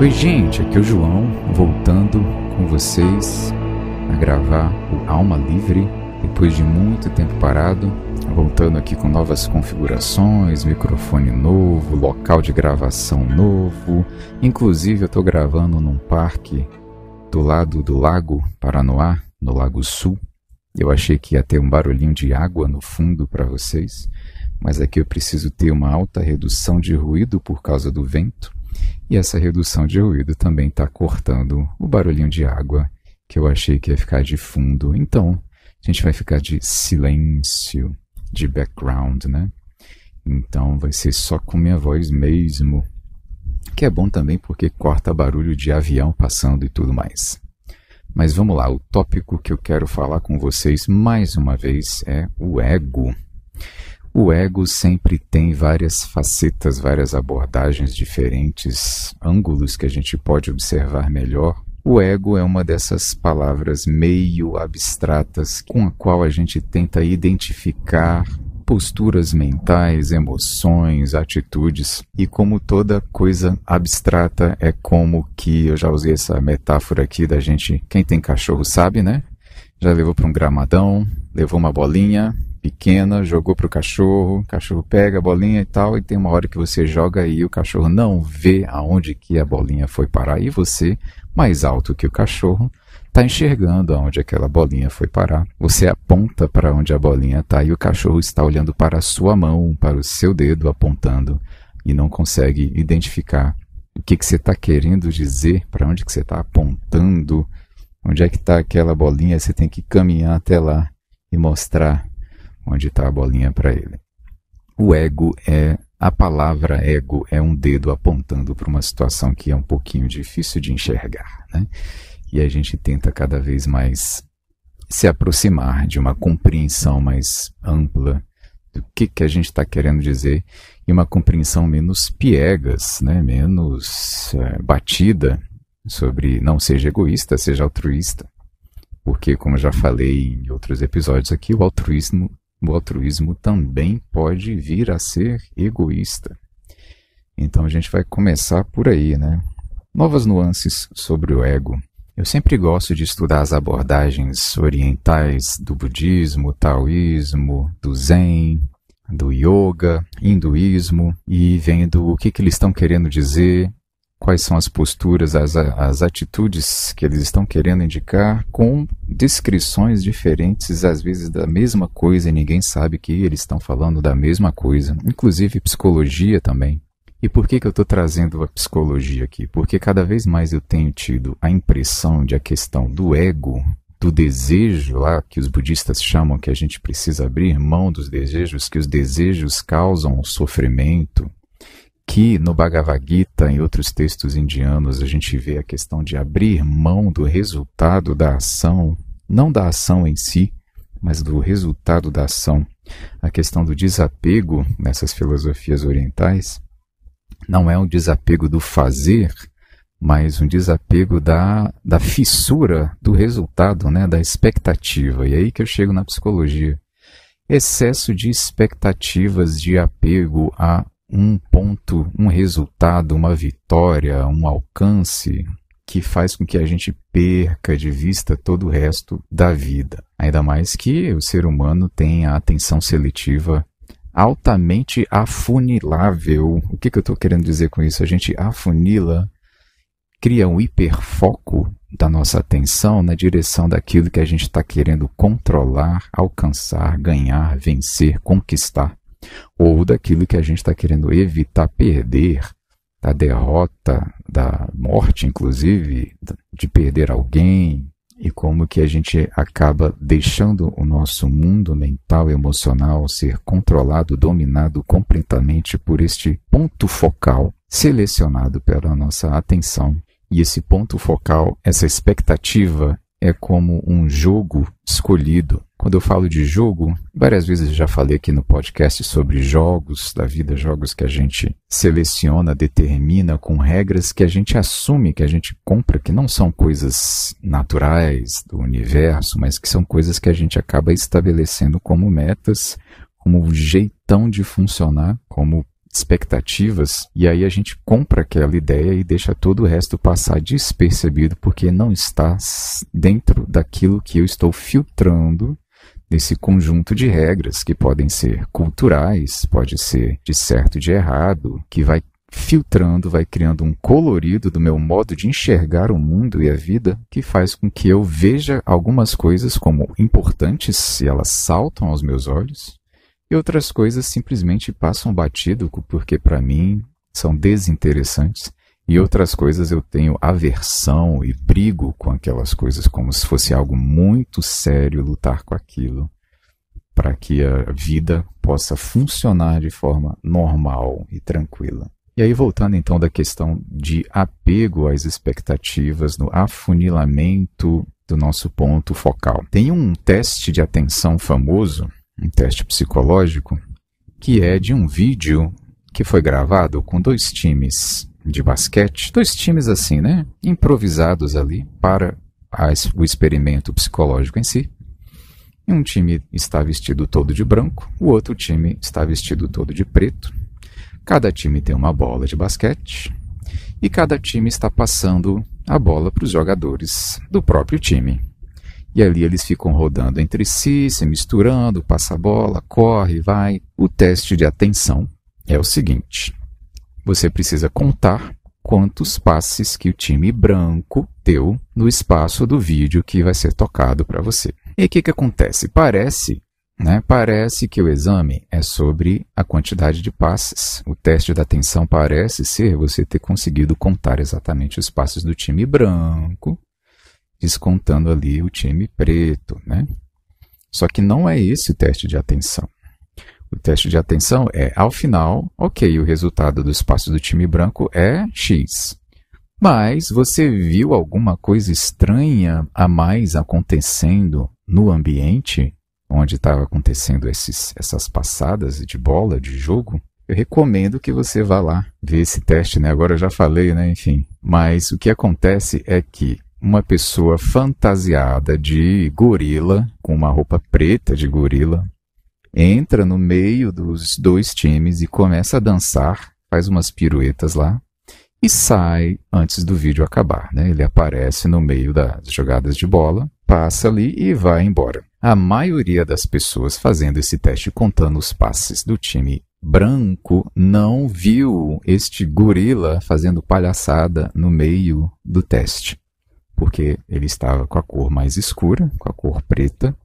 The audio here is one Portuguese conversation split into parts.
Oi gente, aqui é o João, voltando com vocês a gravar o Alma Livre, depois de muito tempo parado, voltando aqui com novas configurações, microfone novo, local de gravação novo. Inclusive eu estou gravando num parque do lado do Lago Paranoá, no Lago Sul. Eu achei que ia ter um barulhinho de água no fundo para vocês, mas aqui eu preciso ter uma alta redução de ruído por causa do vento. E essa redução de ruído também está cortando o barulhinho de água que eu achei que ia ficar de fundo. Então, a gente vai ficar de silêncio, de background, né? Então, vai ser só com minha voz mesmo. Que é bom também porque corta barulho de avião passando e tudo mais. Mas vamos lá, o tópico que eu quero falar com vocês mais uma vez é o ego. O ego sempre tem várias facetas, várias abordagens diferentes, ângulos que a gente pode observar melhor. O ego é uma dessas palavras meio abstratas com a qual a gente tenta identificar posturas mentais, emoções, atitudes. E como toda coisa abstrata, é como que, eu já usei essa metáfora aqui da gente, quem tem cachorro sabe, né? Já levou para um gramadão, levou uma bolinha pequena, jogou para o cachorro pega a bolinha e tal, e tem uma hora que você joga e o cachorro não vê aonde que a bolinha foi parar, e você, mais alto que o cachorro, está enxergando aonde aquela bolinha foi parar. Você aponta para onde a bolinha está e o cachorro está olhando para a sua mão, para o seu dedo apontando, e não consegue identificar o que você está querendo dizer, para onde que você está apontando, onde é que está aquela bolinha. Você tem que caminhar até lá e mostrar onde está a bolinha para ele. O ego a palavra ego é um dedo apontando para uma situação que é um pouquinho difícil de enxergar, né? E a gente tenta cada vez mais se aproximar de uma compreensão mais ampla do que a gente está querendo dizer, e uma compreensão menos piegas, né? Menos batida sobre não seja egoísta, seja altruísta. Porque, como eu já falei em outros episódios aqui, o altruísmo também pode vir a ser egoísta. Então a gente vai começar por aí, né? Novas nuances sobre o ego. Eu sempre gosto de estudar as abordagens orientais do budismo, taoísmo, do zen, do yoga, hinduísmo, e vendo o que eles estão querendo dizer, quais são as posturas, as atitudes que eles estão querendo indicar, com descrições diferentes, às vezes da mesma coisa, e ninguém sabe que eles estão falando da mesma coisa, inclusive psicologia também. E por que eu estou trazendo a psicologia aqui? Porque cada vez mais eu tenho tido a impressão de a questão do ego, do desejo lá, que os budistas chamam que a gente precisa abrir mão dos desejos, que os desejos causam sofrimento, que no Bhagavad Gita, em outros textos indianos, a gente vê a questão de abrir mão do resultado da ação, não da ação em si, mas do resultado da ação. A questão do desapego nessas filosofias orientais não é um desapego do fazer, mas um desapego da fissura do resultado, né, da expectativa. E aí que eu chego na psicologia. Excesso de expectativas de apego a um ponto, um resultado, uma vitória, um alcance que faz com que a gente perca de vista todo o resto da vida. Ainda mais que o ser humano tem a atenção seletiva altamente afunilável. O que eu estou querendo dizer com isso? A gente afunila, cria um hiperfoco da nossa atenção na direção daquilo que a gente está querendo controlar, alcançar, ganhar, vencer, conquistar. Ou daquilo que a gente está querendo evitar, perder, da derrota, da morte, inclusive, de perder alguém, e como que a gente acaba deixando o nosso mundo mental e emocional ser controlado, dominado completamente por este ponto focal selecionado pela nossa atenção. E esse ponto focal, essa expectativa, é como um jogo escolhido. Quando eu falo de jogo, várias vezes eu já falei aqui no podcast sobre jogos da vida, jogos que a gente seleciona, determina com regras que a gente assume, que a gente compra, que não são coisas naturais do universo, mas que são coisas que a gente acaba estabelecendo como metas, como um jeitão de funcionar, como expectativas, e aí a gente compra aquela ideia e deixa todo o resto passar despercebido, porque não está dentro daquilo que eu estou filtrando nesse conjunto de regras, que podem ser culturais, pode ser de certo e de errado, que vai filtrando, vai criando um colorido do meu modo de enxergar o mundo e a vida, que faz com que eu veja algumas coisas como importantes se elas saltam aos meus olhos, e outras coisas simplesmente passam batido porque para mim são desinteressantes, e outras coisas eu tenho aversão e brigo com aquelas coisas como se fosse algo muito sério lutar com aquilo, para que a vida possa funcionar de forma normal e tranquila. E aí, voltando então da questão de apego às expectativas, no afunilamento do nosso ponto focal. Tem um teste de atenção famoso, um teste psicológico, que é de um vídeo que foi gravado com 2 times de basquete, 2 times assim, né, improvisados ali para o experimento psicológico em si. E um time está vestido todo de branco, o outro time está vestido todo de preto. Cada time tem uma bola de basquete e cada time está passando a bola para os jogadores do próprio time. E ali eles ficam rodando entre si, se misturando, passa a bola, corre, vai. O teste de atenção é o seguinte: você precisa contar quantos passes que o time branco deu no espaço do vídeo que vai ser tocado para você. E o que acontece? Parece que o exame é sobre a quantidade de passes. O teste da atenção parece ser você ter conseguido contar exatamente os passes do time branco, descontando ali o time preto, né? Só que não é esse o teste de atenção. O teste de atenção é, ao final, ok, o resultado dos passes do time branco é X. Mas você viu alguma coisa estranha a mais acontecendo no ambiente onde estava acontecendo essas passadas de bola, de jogo? Eu recomendo que você vá lá ver esse teste, né? Agora eu já falei, né? Enfim. Mas o que acontece é que uma pessoa fantasiada de gorila, com uma roupa preta de gorila, entra no meio dos 2 times e começa a dançar, faz umas piruetas lá e sai antes do vídeo acabar, né? Ele aparece no meio das jogadas de bola, passa ali e vai embora. A maioria das pessoas fazendo esse teste, contando os passes do time branco, não viu este gorila fazendo palhaçada no meio do teste, porque ele estava com a cor mais escura, com a cor preta,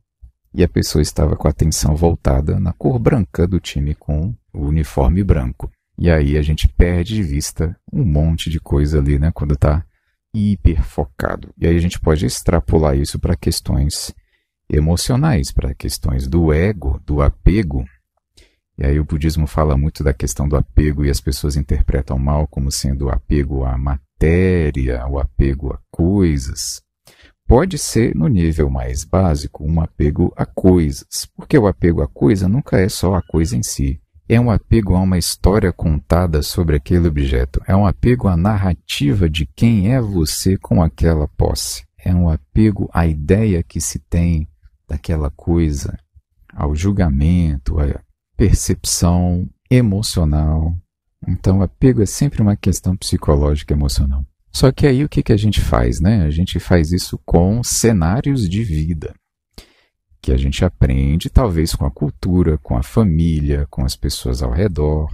e a pessoa estava com a atenção voltada na cor branca do time com o uniforme branco. E aí a gente perde de vista um monte de coisa ali, né, quando está hiper focado. E aí a gente pode extrapolar isso para questões emocionais, para questões do ego, do apego. E aí o budismo fala muito da questão do apego e as pessoas interpretam mal como sendo o apego à matéria, o apego a coisas. Pode ser, no nível mais básico, um apego a coisas, porque o apego a coisa nunca é só a coisa em si. É um apego a uma história contada sobre aquele objeto. É um apego à narrativa de quem é você com aquela posse. É um apego à ideia que se tem daquela coisa, ao julgamento, à percepção emocional. Então, o apego é sempre uma questão psicológica emocional. Só que aí o que a gente faz, né? A gente faz isso com cenários de vida, que a gente aprende talvez com a cultura, com a família, com as pessoas ao redor,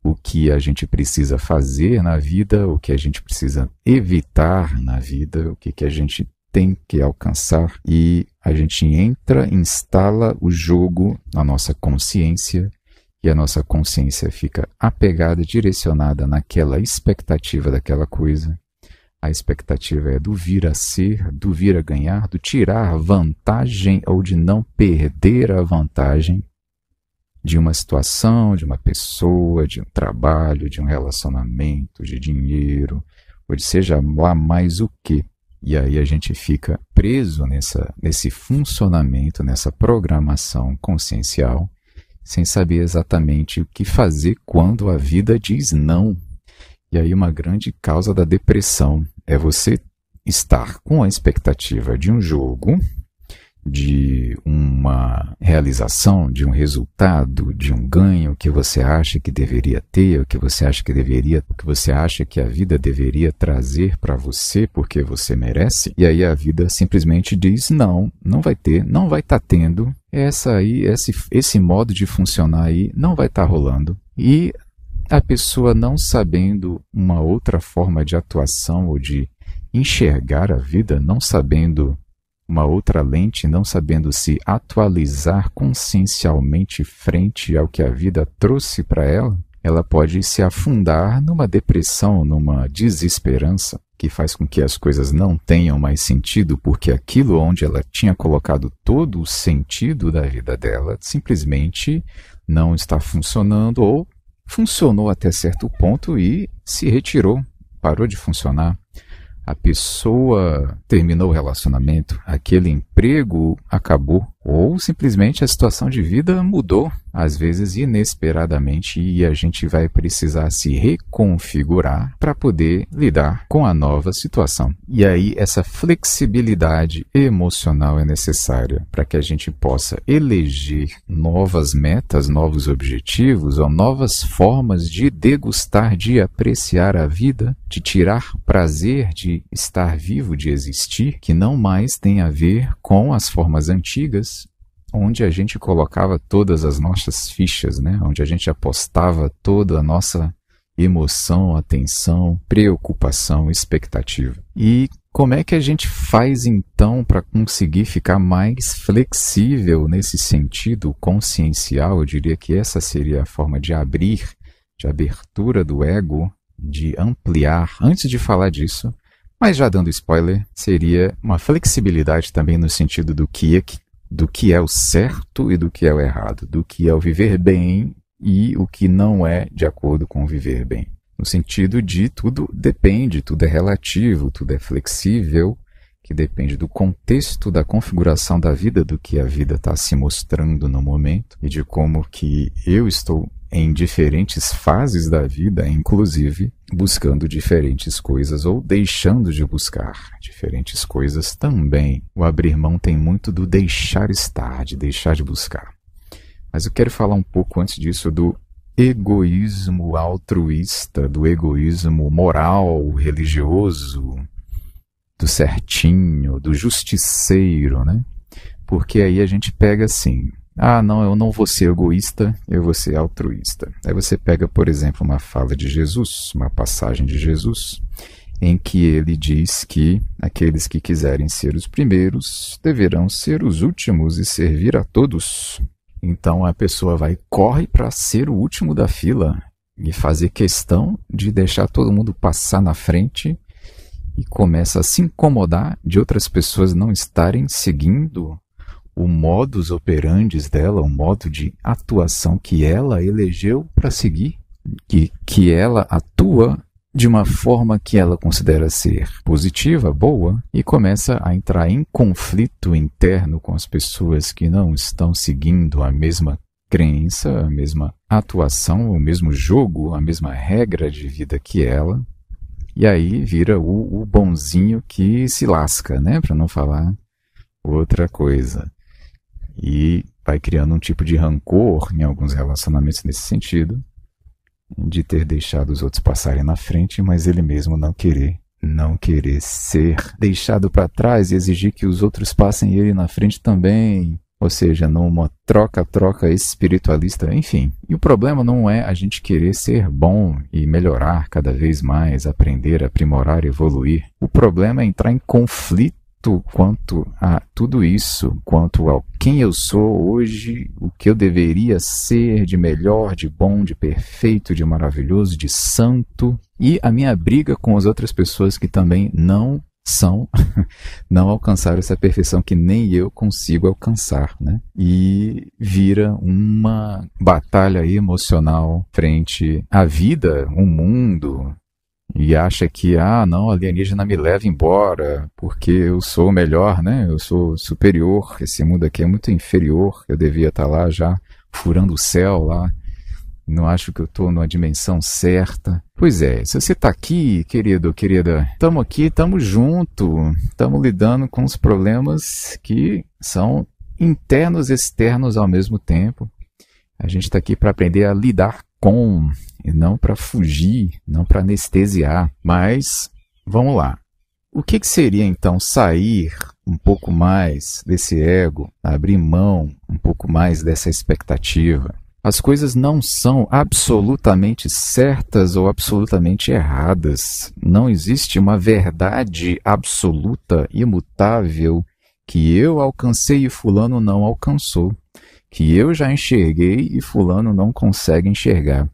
o que a gente precisa fazer na vida, o que a gente precisa evitar na vida, o que a gente tem que alcançar, e a gente entra, instala o jogo na nossa consciência, e a nossa consciência fica apegada, direcionada naquela expectativa daquela coisa. A expectativa é do vir a ser, do vir a ganhar, do tirar vantagem ou de não perder a vantagem de uma situação, de uma pessoa, de um trabalho, de um relacionamento, de dinheiro, ou de seja lá mais o quê. E aí a gente fica preso nesse funcionamento, nessa programação consciencial, sem saber exatamente o que fazer quando a vida diz não. E aí uma grande causa da depressão é você estar com a expectativa de um jogo de uma realização, de um resultado, de um ganho que você acha que deveria ter, o que você acha que a vida deveria trazer para você porque você merece, e aí a vida simplesmente diz não, não vai ter, não vai estar tendo, esse modo de funcionar aí não vai estar rolando. E a pessoa não sabendo uma outra forma de atuação ou de enxergar a vida, não sabendo uma outra lente, não sabendo se atualizar consciencialmente frente ao que a vida trouxe para ela, ela pode se afundar numa depressão, numa desesperança, que faz com que as coisas não tenham mais sentido, porque aquilo onde ela tinha colocado todo o sentido da vida dela simplesmente não está funcionando, ou funcionou até certo ponto e se retirou, parou de funcionar. A pessoa terminou o relacionamento, aquele emprego acabou, ou simplesmente a situação de vida mudou, às vezes inesperadamente, e a gente vai precisar se reconfigurar para poder lidar com a nova situação. E aí essa flexibilidade emocional é necessária para que a gente possa eleger novas metas, novos objetivos ou novas formas de degustar, de apreciar a vida, de tirar prazer de estar vivo, de existir, que não mais tem a ver com as formas antigas, onde a gente colocava todas as nossas fichas, né? Onde a gente apostava toda a nossa emoção, atenção, preocupação, expectativa. E como é que a gente faz então para conseguir ficar mais flexível nesse sentido consciencial? Eu diria que essa seria a forma de abrir, de abertura do ego, de ampliar. Antes de falar disso, mas já dando spoiler, seria uma flexibilidade também no sentido do que é o certo e do que é o errado, do que é o viver bem e o que não é de acordo com o viver bem. No sentido de tudo depende, tudo é relativo, tudo é flexível, que depende do contexto, da configuração da vida, do que a vida está se mostrando no momento e de como que eu estou em diferentes fases da vida, inclusive buscando diferentes coisas ou deixando de buscar diferentes coisas também. O abrir mão tem muito do deixar estar, de deixar de buscar. Mas eu quero falar um pouco antes disso do egoísmo altruísta, do egoísmo moral, religioso, do certinho, do justiceiro, né? Porque aí a gente pega assim, não, eu não vou ser egoísta, eu vou ser altruísta. Aí você pega, por exemplo, uma fala de Jesus, uma passagem de Jesus, em que ele diz que aqueles que quiserem ser os primeiros deverão ser os últimos e servir a todos. Então a pessoa corre para ser o último da fila e fazer questão de deixar todo mundo passar na frente e começa a se incomodar de outras pessoas não estarem seguindo o modus operandi dela, o modo de atuação que ela elegeu para seguir, que ela atua de uma forma que ela considera ser positiva, boa, e começa a entrar em conflito interno com as pessoas que não estão seguindo a mesma crença, a mesma atuação, o mesmo jogo, a mesma regra de vida que ela, e aí vira o bonzinho que se lasca, né, para não falar outra coisa. E vai criando um tipo de rancor em alguns relacionamentos nesse sentido, de ter deixado os outros passarem na frente, mas ele mesmo não querer ser deixado para trás e exigir que os outros passem ele na frente também, ou seja, numa troca espiritualista, enfim. E o problema não é a gente querer ser bom e melhorar cada vez mais, aprender, aprimorar, evoluir. O problema é entrar em conflito quanto a tudo isso, quanto a quem eu sou hoje, o que eu deveria ser de melhor, de bom, de perfeito, de maravilhoso, de santo, e a minha briga com as outras pessoas que também não alcançaram essa perfeição que nem eu consigo alcançar, né? E vira uma batalha emocional frente à vida, o mundo, e acha que, não, a alienígena me leva embora, porque eu sou melhor, né? Eu sou superior, esse mundo aqui é muito inferior, eu devia estar lá já furando o céu lá, não acho que eu estou numa dimensão certa. Pois é, se você está aqui, querido, querida, estamos aqui, estamos juntos, estamos lidando com os problemas que são internos e externos ao mesmo tempo. A gente está aqui para aprender a lidar com, e não para fugir, não para anestesiar. Mas, vamos lá. O que seria então sair um pouco mais desse ego, abrir mão um pouco mais dessa expectativa? As coisas não são absolutamente certas ou absolutamente erradas. Não existe uma verdade absoluta, imutável, que eu alcancei e fulano não alcançou, que eu já enxerguei e fulano não consegue enxergar.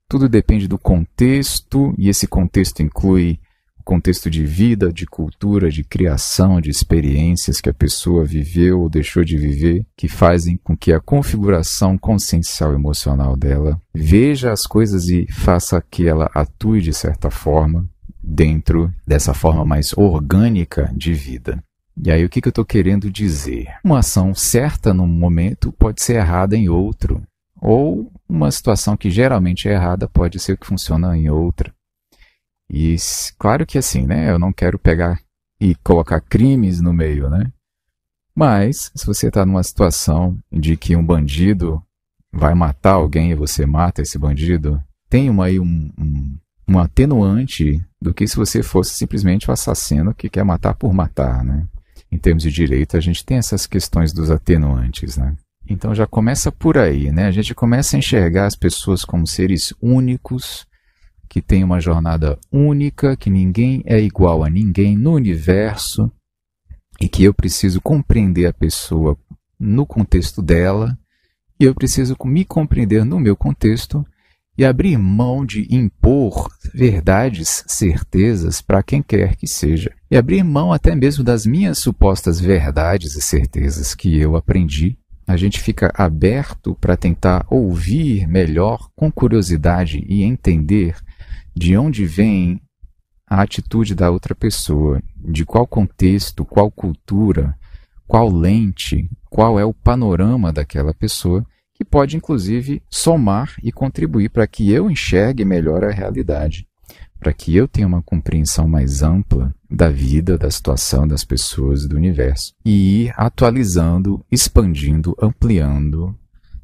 Tudo depende do contexto, e esse contexto inclui o contexto de vida, de cultura, de criação, de experiências que a pessoa viveu ou deixou de viver, que fazem com que a configuração consciencial emocional dela veja as coisas e faça que ela atue de certa forma dentro dessa forma mais orgânica de vida. E aí o que eu estou querendo dizer? Uma ação certa num momento pode ser errada em outro, ou uma situação que geralmente é errada pode ser que funciona em outra. E claro que assim, né? Eu não quero pegar e colocar crimes no meio, né? Mas se você está numa situação de que um bandido vai matar alguém e você mata esse bandido, tem um atenuante do que se você fosse simplesmente o assassino que quer matar por matar, né? Em termos de direito, a gente tem essas questões dos atenuantes, né? Então já começa por aí, né? A gente começa a enxergar as pessoas como seres únicos, que têm uma jornada única, que ninguém é igual a ninguém no universo, e que eu preciso compreender a pessoa no contexto dela, e eu preciso me compreender no meu contexto, e abrir mão de impor verdades, certezas para quem quer que seja. E abrir mão até mesmo das minhas supostas verdades e certezas que eu aprendi. A gente fica aberto para tentar ouvir melhor, com curiosidade e entender de onde vem a atitude da outra pessoa, de qual contexto, qual cultura, qual lente, qual é o panorama daquela pessoa, que pode, inclusive, somar e contribuir para que eu enxergue melhor a realidade, para que eu tenha uma compreensão mais ampla da vida, da situação, das pessoas, do universo, e ir atualizando, expandindo, ampliando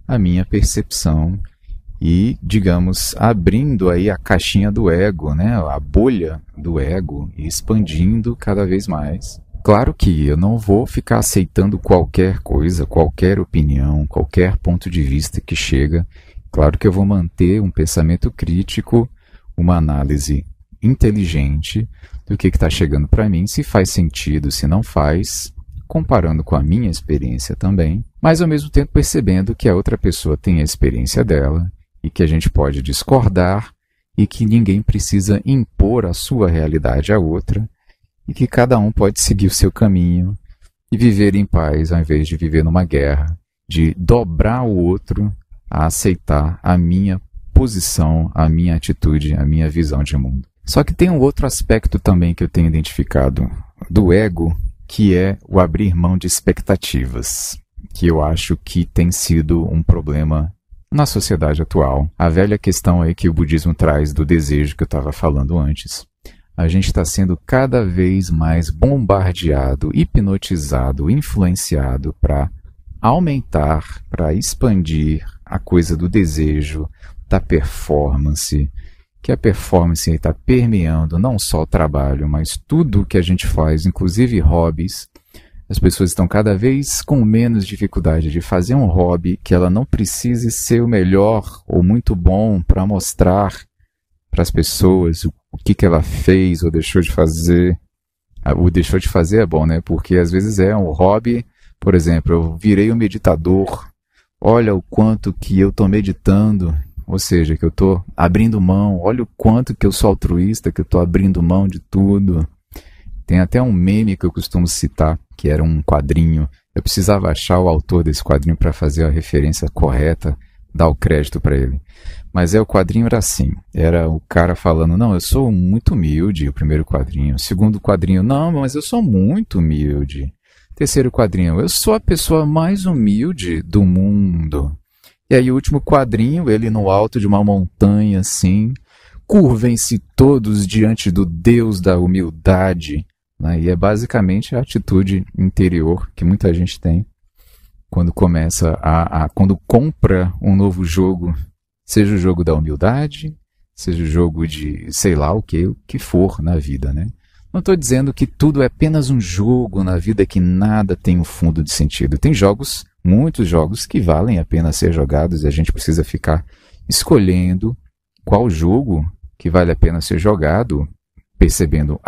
a minha percepção e, digamos, abrindo aí a caixinha do ego, né? A bolha do ego, e expandindo cada vez mais. Claro que eu não vou ficar aceitando qualquer coisa, qualquer opinião, qualquer ponto de vista que chega. Claro que eu vou manter um pensamento crítico, uma análise inteligente do que está chegando para mim, se faz sentido, se não faz, comparando com a minha experiência também, mas ao mesmo tempo percebendo que a outra pessoa tem a experiência dela, e que a gente pode discordar, e que ninguém precisa impor a sua realidade à outra, e que cada um pode seguir o seu caminho e viver em paz, ao invés de viver numa guerra, de dobrar o outro a aceitar a minha posição, a minha atitude, a minha visão de mundo. Só que tem um outro aspecto também que eu tenho identificado do ego, que é o abrir mão de expectativas, que eu acho que tem sido um problema na sociedade atual. A velha questão aí que o budismo traz do desejo que eu estava falando antes. A gente está sendo cada vez mais bombardeado, hipnotizado, influenciado para aumentar, para expandir a coisa do desejo, da performance, que a performance está permeando não só o trabalho, mas tudo o que a gente faz, inclusive hobbies. As pessoas estão cada vez com menos dificuldade de fazer um hobby que ela não precise ser o melhor ou muito bom para mostrar para as pessoas o que ela fez ou deixou de fazer. O deixou de fazer é bom, né? Porque às vezes é um hobby, por exemplo, eu virei um meditador, olha o quanto que eu estou meditando, ou seja, que eu estou abrindo mão, olha o quanto que eu sou altruísta, que eu estou abrindo mão de tudo. Tem até um meme que eu costumo citar, que era um quadrinho. Eu precisava achar o autor desse quadrinho para fazer a referência correta, dar o crédito para ele. Mas o quadrinho era assim, era o cara falando, não, eu sou muito humilde, o primeiro quadrinho. O segundo quadrinho, não, mas eu sou muito humilde. Terceiro quadrinho, eu sou a pessoa mais humilde do mundo. E aí o último quadrinho, ele no alto de uma montanha assim, curvem-se todos diante do Deus da humildade, né? E é basicamente a atitude interior que muita gente tem quando começa quando compra um novo jogo, seja o jogo da humildade, seja o jogo de sei lá o que for na vida, né? Não estou dizendo que tudo é apenas um jogo na vida, que nada tem um fundo de sentido. Tem jogos, muitos jogos, que valem a pena ser jogados e a gente precisa ficar escolhendo qual jogo que vale a pena ser jogado, percebendo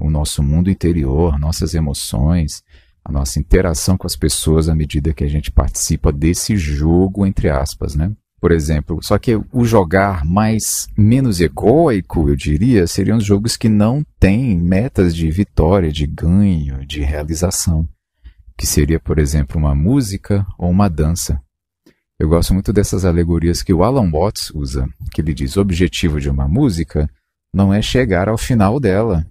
o nosso mundo interior, nossas emoções, a nossa interação com as pessoas à medida que a gente participa desse jogo, entre aspas, né? Por exemplo, só que o jogar menos egóico, eu diria, seriam os jogos que não têm metas de vitória, de ganho, de realização. Que seria, por exemplo, uma música ou uma dança. Eu gosto muito dessas alegorias que o Alan Watts usa, que ele diz: o objetivo de uma música não é chegar ao final dela.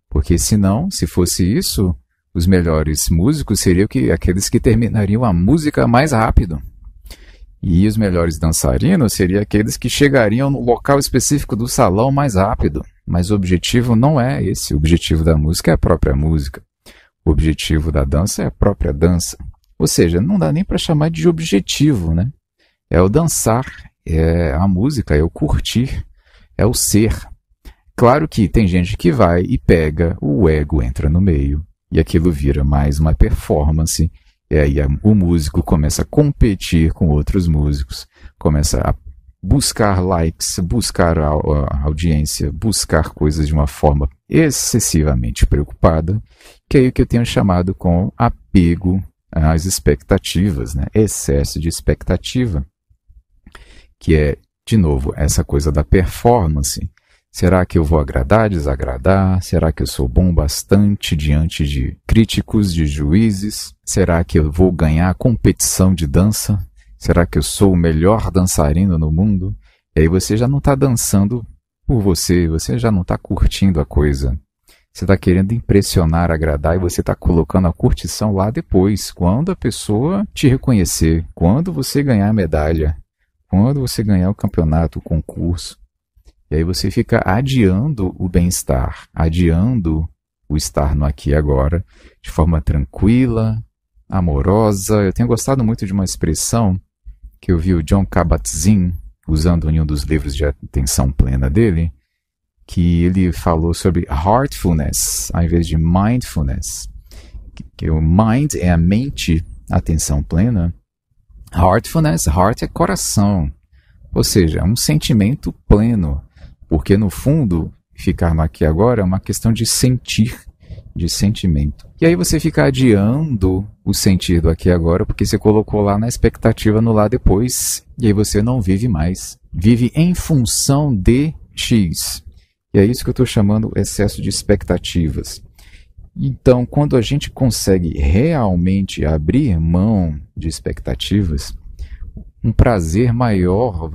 Porque senão, se fosse isso, os melhores músicos seriam aqueles que terminariam a música mais rápido. E os melhores dançarinos seriam aqueles que chegariam no local específico do salão mais rápido. Mas o objetivo não é esse. O objetivo da música é a própria música. O objetivo da dança é a própria dança. Ou seja, não dá nem para chamar de objetivo, né? É o dançar, é a música, é o curtir, é o ser. Claro que tem gente que vai e pega, o ego entra no meio, e aquilo vira mais uma performance. E aí o músico começa a competir com outros músicos, começa a buscar likes, buscar a audiência, buscar coisas de uma forma excessivamente preocupada, que é o que eu tenho chamado com apego às expectativas, né? Excesso de expectativa, que é, de novo, essa coisa da performance. Será que eu vou agradar, desagradar? Será que eu sou bom bastante diante de críticos, de juízes? Será que eu vou ganhar a competição de dança? Será que eu sou o melhor dançarino no mundo? E aí você já não está dançando por você já não está curtindo a coisa. Você está querendo impressionar, agradar, e você está colocando a curtição lá depois, quando a pessoa te reconhecer, quando você ganhar a medalha, quando você ganhar o campeonato, o concurso. E aí você fica adiando o bem-estar, adiando o estar no aqui e agora, de forma tranquila, amorosa. Eu tenho gostado muito de uma expressão que eu vi o Jon Kabat-Zinn usando em um dos livros de atenção plena dele, que ele falou sobre heartfulness, ao invés de mindfulness. Que o mind é a mente, atenção plena. Heartfulness, heart é coração. Ou seja, é um sentimento pleno. Porque, no fundo, ficar no aqui e agora é uma questão de sentir, de sentimento. E aí você fica adiando o sentir do aqui e agora, porque você colocou lá na expectativa no lá depois, e aí você não vive mais. Vive em função de X. E é isso que eu estou chamando excesso de expectativas. Então, quando a gente consegue realmente abrir mão de expectativas, um prazer maior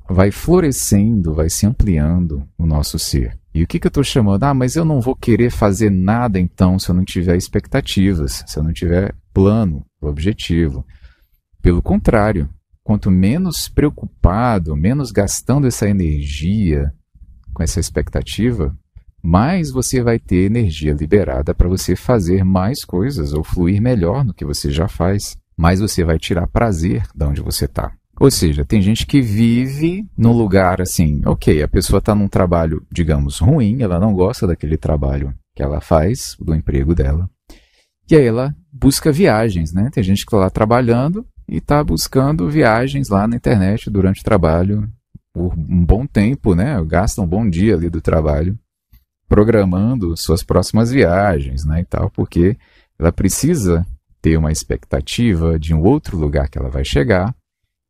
vai florescendo, vai se ampliando o nosso ser. E o que eu estou chamando? Mas eu não vou querer fazer nada então se eu não tiver expectativas, se eu não tiver plano, objetivo. Pelo contrário, quanto menos preocupado, menos gastando essa energia com essa expectativa, mais você vai ter energia liberada para você fazer mais coisas ou fluir melhor no que você já faz. Mais você vai tirar prazer de onde você está. Ou seja, tem gente que vive num lugar assim, ok, a pessoa está num trabalho, digamos, ruim, ela não gosta daquele trabalho que ela faz, do emprego dela, e aí ela busca viagens, né? Tem gente que está lá trabalhando e está buscando viagens lá na internet durante o trabalho por um bom tempo, né? Gasta um bom dia ali do trabalho programando suas próximas viagens, né? E tal, porque ela precisa ter uma expectativa de um outro lugar que ela vai chegar,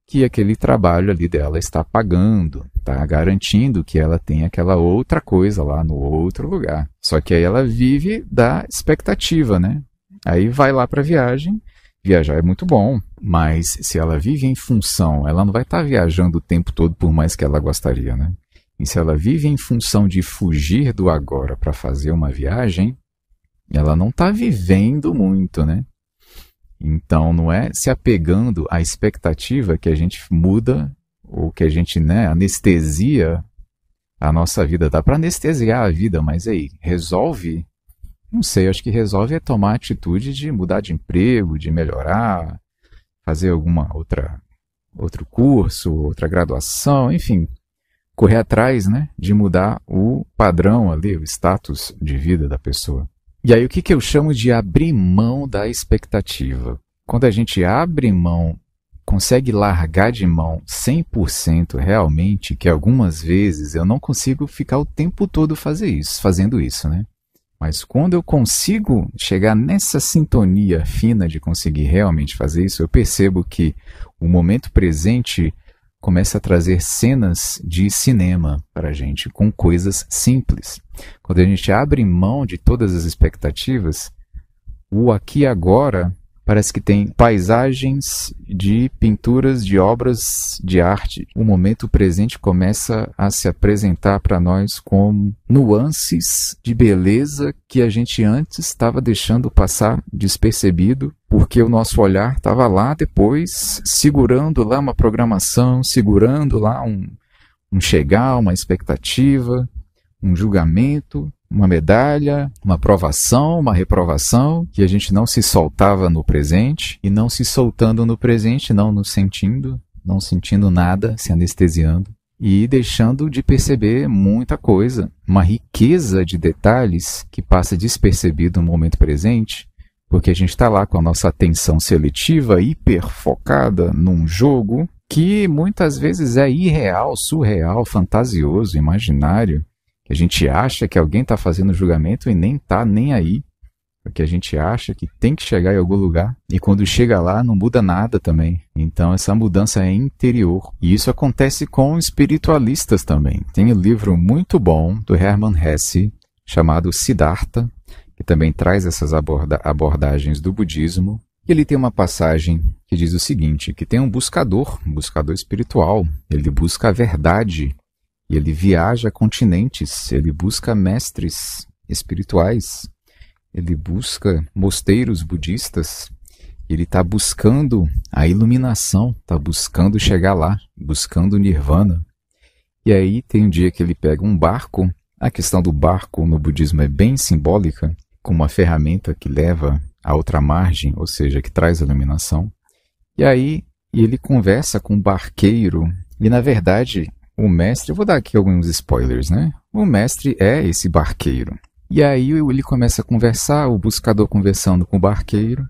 que aquele trabalho ali dela está pagando, está garantindo que ela tem aquela outra coisa lá no outro lugar. Só que aí ela vive da expectativa, né? Aí vai lá para a viagem, viajar é muito bom, mas se ela vive em função, ela não vai estar viajando o tempo todo por mais que ela gostaria, né? E se ela vive em função de fugir do agora para fazer uma viagem, ela não está vivendo muito, né? Então não é se apegando à expectativa que a gente muda ou que a gente, anestesia a nossa vida. Dá para anestesiar a vida, mas aí, resolve? Não sei, acho que resolve é tomar a atitude de mudar de emprego, de melhorar, fazer outro curso, outra graduação, enfim, correr atrás, de mudar o padrão ali, o status de vida da pessoa. E aí o que eu chamo de abrir mão da expectativa? Quando a gente abre mão, consegue largar de mão 100% realmente, que algumas vezes eu não consigo ficar o tempo todo fazendo isso, Mas quando eu consigo chegar nessa sintonia fina de conseguir realmente fazer isso, eu percebo que o momento presente começa a trazer cenas de cinema para a gente, com coisas simples. Quando a gente abre mão de todas as expectativas, o aqui e agora parece que tem paisagens de pinturas, de obras de arte. O momento presente começa a se apresentar para nós como nuances de beleza que a gente antes estava deixando passar despercebido, porque o nosso olhar estava lá depois, segurando lá uma programação, segurando lá um chegar, uma expectativa, um julgamento, uma medalha, uma aprovação, uma reprovação, que a gente não se soltava no presente, e não se soltando no presente, não nos sentindo, não sentindo nada, se anestesiando, e deixando de perceber muita coisa, uma riqueza de detalhes que passa despercebido no momento presente, porque a gente está lá com a nossa atenção seletiva, hiperfocada num jogo que muitas vezes é irreal, surreal, fantasioso, imaginário, que a gente acha que alguém está fazendo julgamento e nem está nem aí, porque a gente acha que tem que chegar em algum lugar, e quando chega lá não muda nada também. Então essa mudança é interior, e isso acontece com espiritualistas também. Tem um livro muito bom do Hermann Hesse, chamado Siddhartha, que também traz essas abordagens do budismo. E ele tem uma passagem que diz o seguinte, que tem um buscador espiritual, ele busca a verdade, e ele viaja continentes, ele busca mestres espirituais, ele busca mosteiros budistas, ele está buscando a iluminação, está buscando chegar lá, buscando nirvana. E aí tem um dia que ele pega um barco, a questão do barco no budismo é bem simbólica, com uma ferramenta que leva a outra margem, ou seja, que traz a iluminação. E aí ele conversa com o barqueiro, e na verdade o mestre, eu vou dar aqui alguns spoilers, O mestre é esse barqueiro. E aí ele começa a conversar, o buscador conversando com o barqueiro,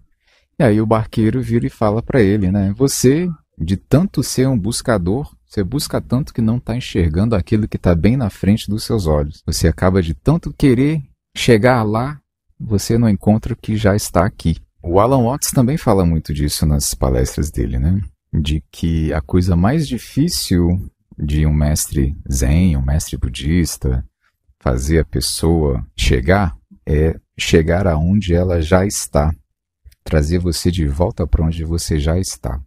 e aí o barqueiro vira e fala para ele, Você, de tanto ser um buscador, você busca tanto que não está enxergando aquilo que está bem na frente dos seus olhos. Você acaba de tanto querer chegar lá, você não encontra o que já está aqui. O Alan Watts também fala muito disso nas palestras dele, De que a coisa mais difícil de um mestre zen, um mestre budista, fazer a pessoa chegar, é chegar aonde ela já está. Trazer você de volta para onde você já está.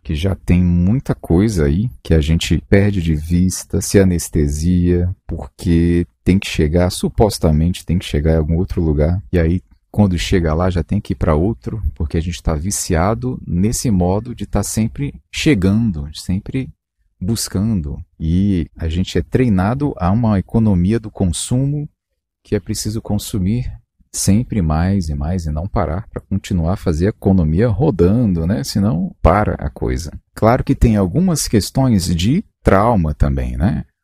Que já tem muita coisa aí que a gente perde de vista, se anestesia, porque tem que chegar, supostamente tem que chegar em algum outro lugar, e aí quando chega lá já tem que ir para outro, porque a gente está viciado nesse modo de estar sempre chegando, sempre buscando, e a gente é treinado a uma economia do consumo que é preciso consumir sempre mais e mais e não parar para continuar a fazer a economia rodando, Senão para a coisa. Claro que tem algumas questões de trauma também,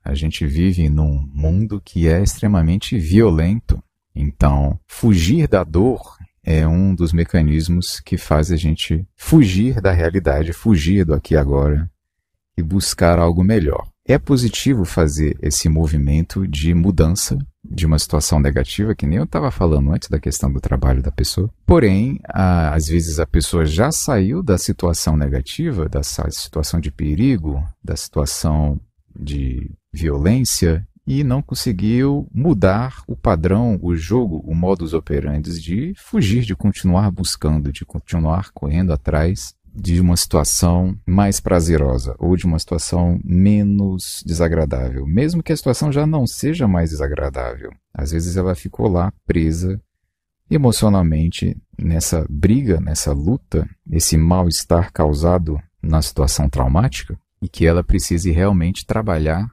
A gente vive num mundo que é extremamente violento, então fugir da dor é um dos mecanismos que faz a gente fugir da realidade, fugir do aqui e agora, e buscar algo melhor. É positivo fazer esse movimento de mudança de uma situação negativa, que nem eu estava falando antes da questão do trabalho da pessoa. Porém, às vezes a pessoa já saiu da situação negativa, da situação de perigo, da situação de violência, e não conseguiu mudar o padrão, o jogo, o modus operandi de fugir, de continuar buscando, de continuar correndo atrás de uma situação mais prazerosa ou de uma situação menos desagradável, mesmo que a situação já não seja mais desagradável. Às vezes ela ficou lá presa emocionalmente nessa briga, nessa luta, esse mal-estar causado na situação traumática, e que ela precise realmente trabalhar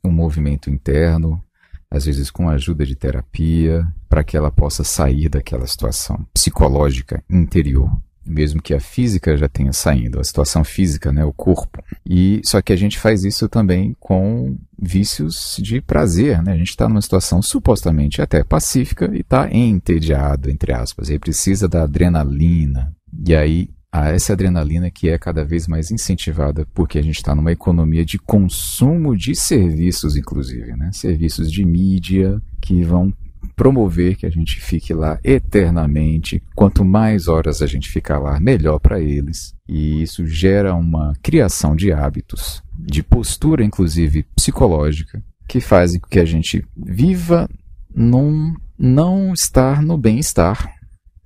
um movimento interno, às vezes com a ajuda de terapia, para que ela possa sair daquela situação psicológica interior. Mesmo que a física já tenha saído, a situação física, né, o corpo. E só que a gente faz isso também com vícios de prazer, né? A gente está numa situação supostamente até pacífica e está entediado, entre aspas. E aí precisa da adrenalina. E aí essa adrenalina que é cada vez mais incentivada porque a gente está numa economia de consumo de serviços, inclusive, né? Serviços de mídia que vão promover que a gente fique lá eternamente. Quanto mais horas a gente ficar lá, melhor para eles. E isso gera uma criação de hábitos, de postura, inclusive psicológica, que fazem com que a gente viva num não estar no bem-estar.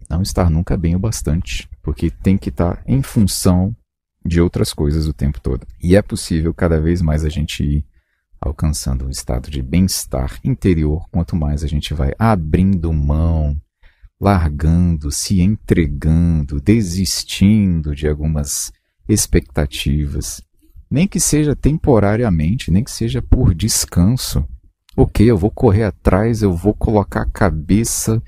Não estar nunca bem o bastante, porque tem que estar em função de outras coisas o tempo todo. E é possível cada vez mais a gente ir alcançando um estado de bem-estar interior, quanto mais a gente vai abrindo mão, largando, se entregando, desistindo de algumas expectativas, nem que seja temporariamente, nem que seja por descanso. Ok, eu vou correr atrás, eu vou colocar a cabeça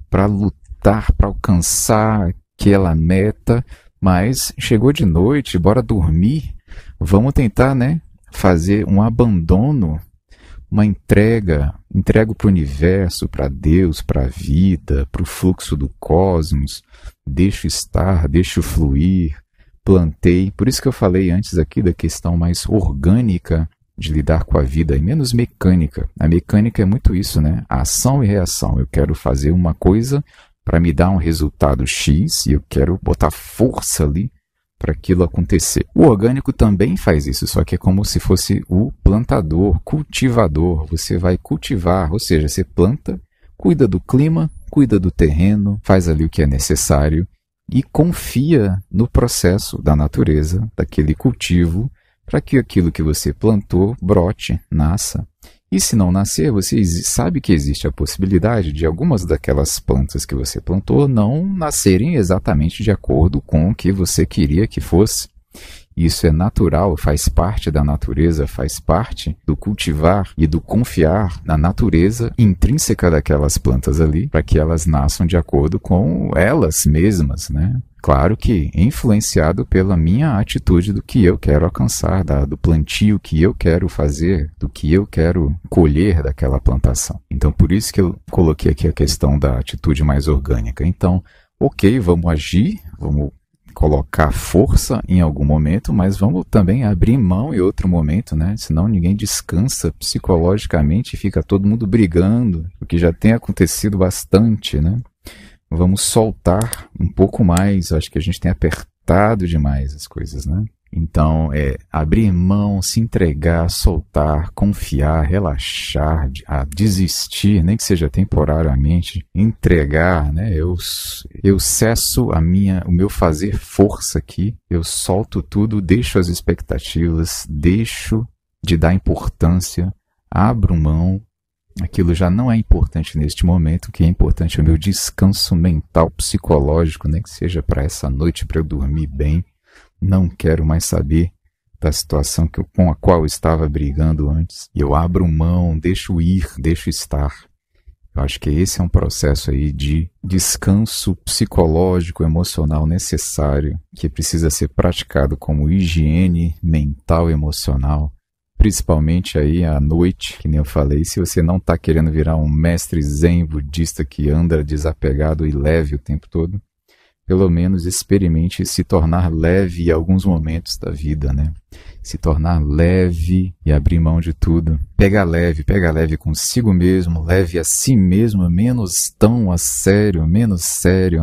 para lutar, para alcançar aquela meta, mas chegou de noite, bora dormir, vamos tentar, né? Fazer um abandono, uma entrega para o universo, para Deus, para a vida, para o fluxo do cosmos, deixo estar, deixo fluir, plantei. Por isso que eu falei antes aqui da questão mais orgânica de lidar com a vida e menos mecânica. A mecânica é muito isso, né? A ação e reação. Eu quero fazer uma coisa para me dar um resultado X e eu quero botar força ali para aquilo acontecer. O orgânico também faz isso, só que é como se fosse o plantador, cultivador. Você vai cultivar, ou seja, você planta, cuida do clima, cuida do terreno, faz ali o que é necessário e confia no processo da natureza, daquele cultivo, para que aquilo que você plantou brote, nasça. E se não nascer, você sabe que existe a possibilidade de algumas daquelas plantas que você plantou não nascerem exatamente de acordo com o que você queria que fosse. Isso é natural, faz parte da natureza, faz parte do cultivar e do confiar na natureza intrínseca daquelas plantas ali, para que elas nasçam de acordo com elas mesmas, né? Claro que influenciado pela minha atitude do que eu quero alcançar, do plantio que eu quero fazer, do que eu quero colher daquela plantação. Então, por isso que eu coloquei aqui a questão da atitude mais orgânica. Então, ok, vamos agir, vamos colocar força em algum momento, mas vamos também abrir mão em outro momento, né? Senão ninguém descansa psicologicamente e fica todo mundo brigando, o que já tem acontecido bastante, né? Vamos soltar um pouco mais, acho que a gente tem apertado demais as coisas, né? Então, abrir mão, se entregar, soltar, confiar, relaxar, desistir, nem que seja temporariamente, entregar, né? Eu cesso o meu fazer força aqui, eu solto tudo, deixo as expectativas, deixo de dar importância, abro mão. Aquilo já não é importante neste momento, o que é importante é o meu descanso mental, psicológico, nem que seja para essa noite, para eu dormir bem. Não quero mais saber da situação com a qual eu estava brigando antes. E eu abro mão, deixo ir, deixo estar. Eu acho que esse é um processo aí de descanso psicológico, emocional necessário, que precisa ser praticado como higiene mental e emocional. Principalmente aí à noite, que nem eu falei, se você não está querendo virar um mestre zen budista que anda desapegado e leve o tempo todo, pelo menos experimente se tornar leve em alguns momentos da vida, né? Se tornar leve e abrir mão de tudo. Pega leve consigo mesmo, leve a si mesmo, menos sério,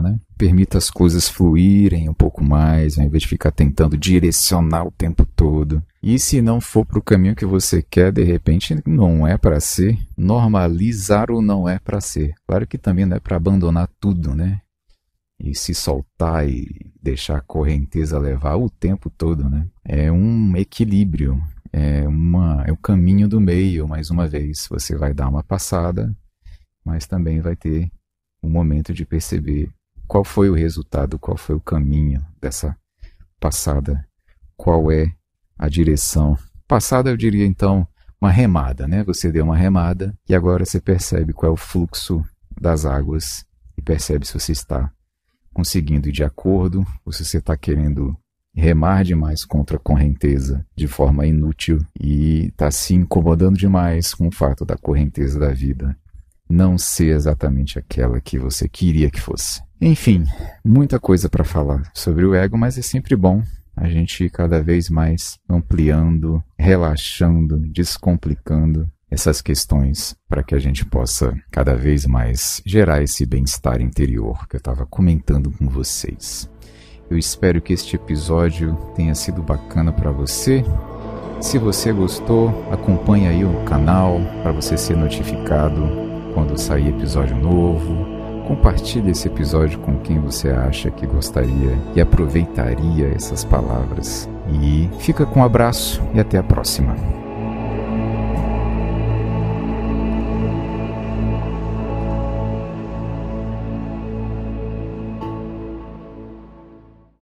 né? Permita as coisas fluírem um pouco mais, ao invés de ficar tentando direcionar o tempo todo. E se não for para o caminho que você quer, de repente não é para ser. Normalizar o não é para ser. Claro que também não é para abandonar tudo, né? E se soltar e deixar a correnteza levar o tempo todo, né? É um equilíbrio, é o caminho do meio, mais uma vez. Você vai dar uma passada, mas também vai ter o momento de perceber qual foi o resultado, qual foi o caminho dessa passada, qual é a direção. Passada, eu diria então, uma remada, né? Você deu uma remada e agora você percebe qual é o fluxo das águas e percebe se você está conseguindo ir de acordo ou se você está querendo remar demais contra a correnteza de forma inútil e está se incomodando demais com o fato da correnteza da vida não ser exatamente aquela que você queria que fosse. Enfim, muita coisa para falar sobre o ego, mas é sempre bom a gente ir cada vez mais ampliando, relaxando, descomplicando essas questões para que a gente possa cada vez mais gerar esse bem-estar interior que eu estava comentando com vocês. Eu espero que este episódio tenha sido bacana para você. Se você gostou, acompanhe aí o canal para você ser notificado quando sair episódio novo. Compartilhe esse episódio com quem você acha que gostaria e aproveitaria essas palavras. E fica com um abraço e até a próxima.